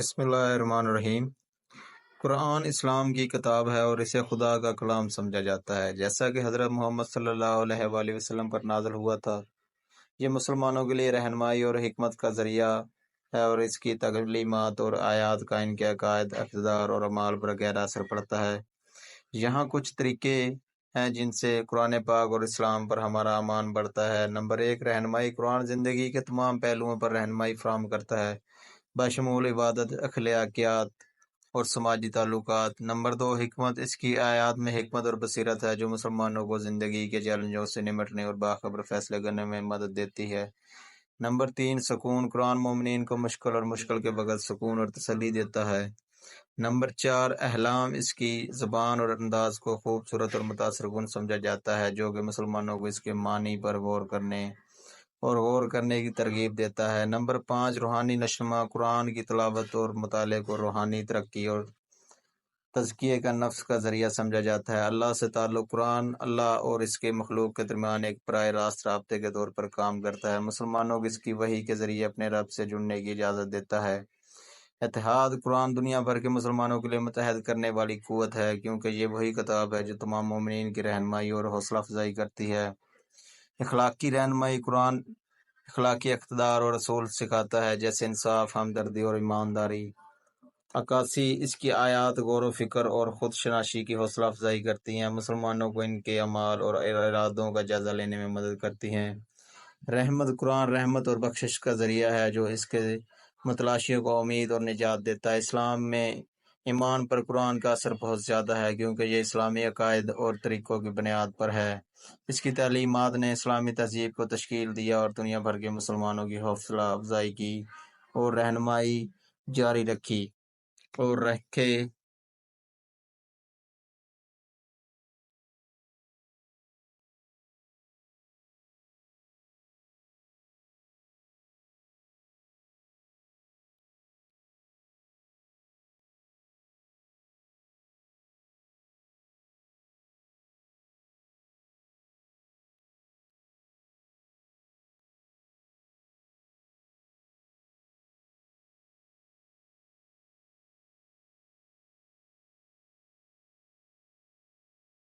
بسم اللہ الرحمن الرحیم۔ قرآن اسلام کی کتاب ہے اور اسے خدا کا کلام سمجھا جاتا ہے، جیسا کہ حضرت محمد صلی اللہ علیہ وآلہ وسلم پر نازل ہوا تھا۔ یہ مسلمانوں کے لیے رہنمائی اور حکمت کا ذریعہ ہے اور اس کی تعلیمات اور آیات کا ان کے عقائد، اقدار اور اعمال پر گہرا اثر پڑتا ہے۔ یہاں کچھ طریقے ہیں جن سے قرآن پاک اور اسلام پر ہمارا ایمان بڑھتا ہے۔ نمبر 1، رہنمائی۔ قرآن زندگی کے تمام پہلوؤں پر رہنمائی فراہم کرتا ہے، بشمول عبادت، اخلاقیات اور سماجی تعلقات۔ نمبر 2، حکمت۔ اس کی آیات میں حکمت اور بصیرت ہے جو مسلمانوں کو زندگی کے چیلنجوں سے نمٹنے اور باخبر فیصلے کرنے میں مدد دیتی ہے۔ نمبر 3، سکون۔ قرآن مومنین کو مشکل اور مشکل کے وقت سکون اور تسلی دیتا ہے۔ نمبر 4، احلام۔ اس کی زبان اور انداز کو خوبصورت اور متاثر کن سمجھا جاتا ہے جو کہ مسلمانوں کو اس کے معنی پر غور کرنے کی ترغیب دیتا ہے۔ نمبر 5، روحانی نشوما۔ قرآن کی تلاوت اور مطالعے کو روحانی ترقی اور تزکیے کا نفس کا ذریعہ سمجھا جاتا ہے۔ اللہ سے تعلق۔ قرآن اللہ اور اس کے مخلوق کے درمیان ایک براہ راست رابطے کے طور پر کام کرتا ہے۔ مسلمانوں کو اس کی وحی کے ذریعے اپنے رب سے جڑنے کی اجازت دیتا ہے۔ اتحاد۔ قرآن دنیا بھر کے مسلمانوں کے لیے متحد کرنے والی قوت ہے، کیونکہ یہ وہی کتاب ہے جو تمام مومنین کی رہنمائی اور حوصلہ افزائی کرتی ہے۔ اخلاقی رہنمائی۔ قرآن اخلاقی اقدار اور اصول سکھاتا ہے، جیسے انصاف، ہمدردی اور ایمانداری۔ عکاسی۔ اس کی آیات غور و فکر اور خود شناسی کی حوصلہ افزائی کرتی ہیں، مسلمانوں کو ان کے اعمال اور ارادوں کا جائزہ لینے میں مدد کرتی ہیں۔ رحمت۔ قرآن رحمت اور بخشش کا ذریعہ ہے جو اس کے متلاشیوں کو امید اور نجات دیتا ہے۔ اسلام میں ایمان پر قرآن کا اثر بہت زیادہ ہے، کیونکہ یہ اسلامی عقائد اور طریقوں کی بنیاد پر ہے۔ اس کی تعلیمات نے اسلامی تہذیب کو تشکیل دیا اور دنیا بھر کے مسلمانوں کی حوصلہ افزائی کی اور رہنمائی جاری رکھی۔